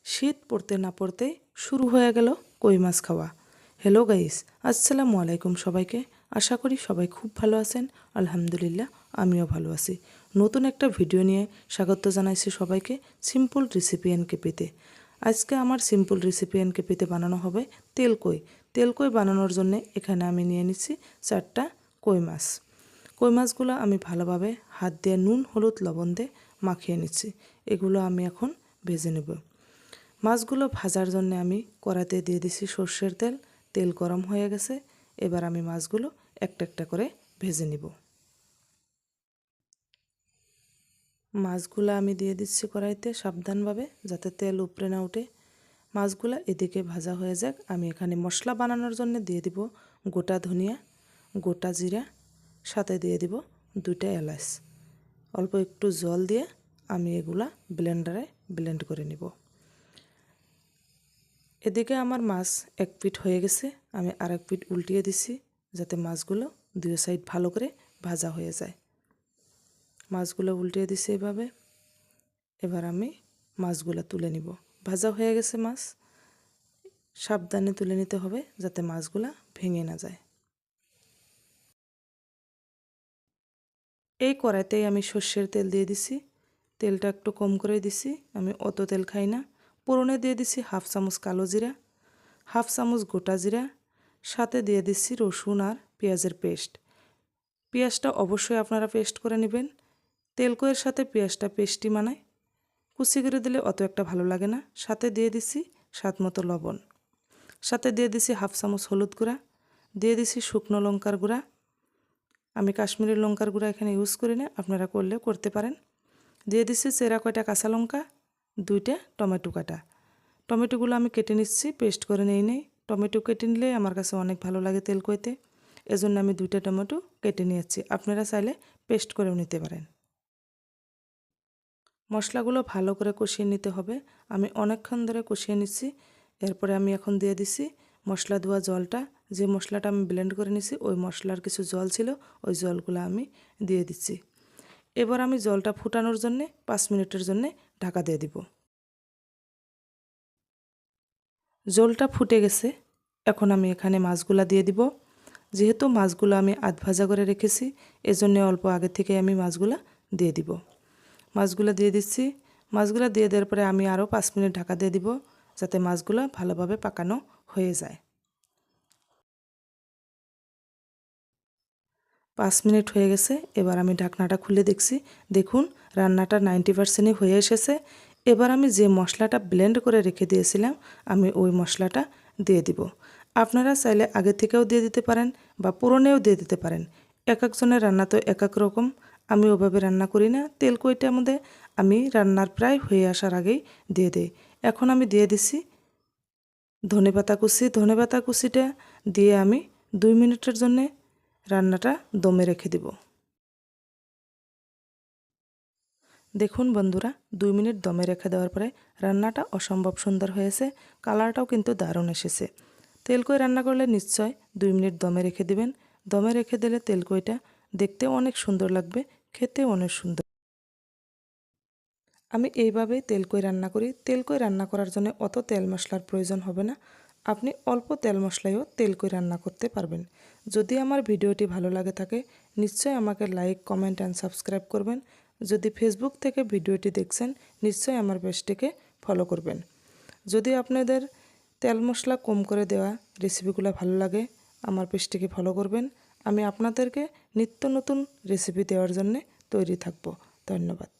শীত পড়তে না পড়তেই শুরু হয়ে গেল কই মাছ খাওয়া। হ্যালো গাইস, আসসালামু আলাইকুম সবাইকে। আশা করি সবাই খুব ভালো আছেন। আলহামদুলিল্লাহ, আমিও ভালো আছি। নতুন একটা ভিডিও নিয়ে স্বাগত জানাইছি সবাইকে সিম্পল রেসিপি এন্ড কেপিতে। আজকে আমার সিম্পল রেসিপি এন্ড কেপিতে বানানো হবে তেলকই। তেলকই বানানোর জন্য এখানে আমি নিয়ে নিচ্ছি 4টা কই মাছ। কই মাছগুলো আমি ভালোভাবে হাত দিয়ে নুন হলুদ লবণ দিয়ে মাখিয়ে নিচ্ছি। এগুলো আমি এখন ভেজে নেব। মাছগুলো ভাজার জন্য আমি কড়াইতে দিয়ে দিছি সর্ষের তেল। তেল গরম হয়ে গেছে, এবার আমি মাছগুলো একটা একটা করে ভেজে নিব। মাছগুলো আমি দিয়ে দিচ্ছি কড়াইতে সাবধানভাবে, যাতে তেল উপরে না ওঠে। মাছগুলো এদিকে ভাজা হয়ে যাক। আমি এখানে মশলা বানানোর জন্য দিয়ে দিব গোটা ধনিয়া, গোটা জিরা, সাথে দিয়ে দিব 2টা এলাচ। অল্প একটু জল দিয়ে আমি এগুলা ব্লেন্ডারে ব্লেন্ড করে নিব। এদিকে আমার মাছ এক পিঠ হয়ে গেছে, আমি আরেক পিঠ উল্টিয়ে দিছি, যাতে মাছগুলো দুই সাইড ভালো করে ভাজা হয়ে যায়। মাছগুলো উল্টিয়ে দিছি এভাবে। এবার আমি মাছগুলো তুলে নিব। ভাজা হয়ে গেছে মাছ, সাবধানে তুলে নিতে হবে যাতে মাছগুলো ভেঙে না যায়। এই কড়াইতেই আমি সর্ষের তেল দিয়ে দিছি। তেলটা একটু কম করে দিছি, আমি অত তেল খাই না। ফোড়নে দিয়ে দিছি 1/2 চামচ কালো জিরা, 1/2 চামচ গোটা জিরা, সাথে দিয়ে দিচ্ছি রসুন আর পেঁয়াজের পেস্ট। পেঁয়াজটা অবশ্যই আপনারা পেস্ট করে নেবেন। তেলকইয়ের সাথে পেঁয়াজটা পেস্টই মানায়, কুচি করে দিলে অত একটা ভালো লাগে না। সাথে দিয়ে দিছি স্বাদ মতো লবণ, সাথে দিয়ে দিছি 1/2 চামচ হলুদ গুঁড়া, দিয়ে দিছি শুকনো লঙ্কার গুঁড়া। আমি কাশ্মীরি লঙ্কার গুঁড়া এখানে ইউজ করি না, আপনারা করলেও করতে পারেন। দিয়ে দিছি চেরা কয়টা কাঁচা লঙ্কা, 2টা টমেটো কাটা। টমেটোগুলো আমি কেটে নিচ্ছি, পেস্ট করে নেই। টমেটো কেটে নিলে আমার কাছে অনেক ভালো লাগে তেলকইতে, এজন্য আমি 2টা টমেটো কেটে নিয়েছি। আপনারা চাইলে পেস্ট করেও নিতে পারেন। মশলাগুলো ভালো করে কষিয়ে নিতে হবে। আমি অনেকক্ষণ ধরে কষিয়ে নিচ্ছি। এরপরে আমি এখন দিয়ে দিছি মশলা ধোয়া জলটা। যে মশলাটা আমি ব্লেন্ড করে নিছি, ওই মশলার কিছু জল ছিল, ওই জলগুলো আমি দিয়ে দিচ্ছি। এবার আমি জলটা ফুটানোর জন্যে 5 মিনিটের জন্যে ঢাকা দিয়ে দিব। জলটা ফুটে গেছে, এখন আমি এখানে মাছগুলা দিয়ে দিব। যেহেতু মাছগুলো আমি আধ ভাজা করে রেখেছি, এজন্য অল্প আগে থেকে আমি মাছগুলা দিয়ে দিব। মাছগুলো দিয়ে দিচ্ছি। মাছগুলো দিয়ে দেওয়ার পরে আমি আরও 5 মিনিট ঢাকা দিয়ে দিব, যাতে মাছগুলো ভালোভাবে পাকানো হয়ে যায়। 5 মিনিট হয়ে গেছে, এবার আমি ঢাকনাটা খুলে দেখছি। দেখুন, রান্নাটা 90% হয়ে এসেছে। এবার আমি যে মশলাটা ব্লেন্ড করে রেখে দিয়েছিলাম, আমি ওই মশলাটা দিয়ে দিব। আপনারা চাইলে আগে থেকেও দিয়ে দিতে পারেন বা পুরনেও দিয়ে দিতে পারেন। এক একজনের রান্না তো এক এক রকম। আমি ওভাবে রান্না করি না। তেলকইটার মধ্যে আমি রান্নার প্রায় হয়ে আসার আগেই দিয়ে দিই। এখন আমি দিয়ে দিছি ধনেপাতা কুচি। ধনেপাতা কুচিটা দিয়ে আমি 2 মিনিটের জন্যে রান্নাটা দমে রেখে দিব। দেখুন বন্ধুরা, 2 মিনিট দমে রেখে দেওয়ার পরে রান্নাটা অসম্ভব সুন্দর হয়েছে। কালারটাও কিন্তু দারুণ এসেছে। তেলকই রান্না করলে নিশ্চয় 2 মিনিট দমে রেখে দিবেন। দমে রেখে দিলে তেলকইটা দেখতেও অনেক সুন্দর লাগবে, খেতেও অনেক সুন্দর। আমি এইভাবেই তেলকই রান্না করি। তেলকই রান্না করার জন্য অত তেল মশলার প্রয়োজন হবে না। আপনি অল্প তেল মশলায়ও তেলকই রান্না করতে পারবেন। যদি আমার ভিডিওটি ভালো লাগে থাকে, নিশ্চয়ই আমাকে লাইক কমেন্ট অ্যান্ড সাবস্ক্রাইব করবেন। যদি ফেসবুক থেকে ভিডিওটি দেখছেন, নিশ্চয়ই আমার পেজটিকে ফলো করবেন। যদি আপনাদের তেল মশলা কম করে দেওয়া রেসিপিগুলো ভালো লাগে, আমার পেজটিকে ফলো করবেন। আমি আপনাদেরকে নিত্য নতুন রেসিপি দেওয়ার জন্য তৈরি থাকব। ধন্যবাদ।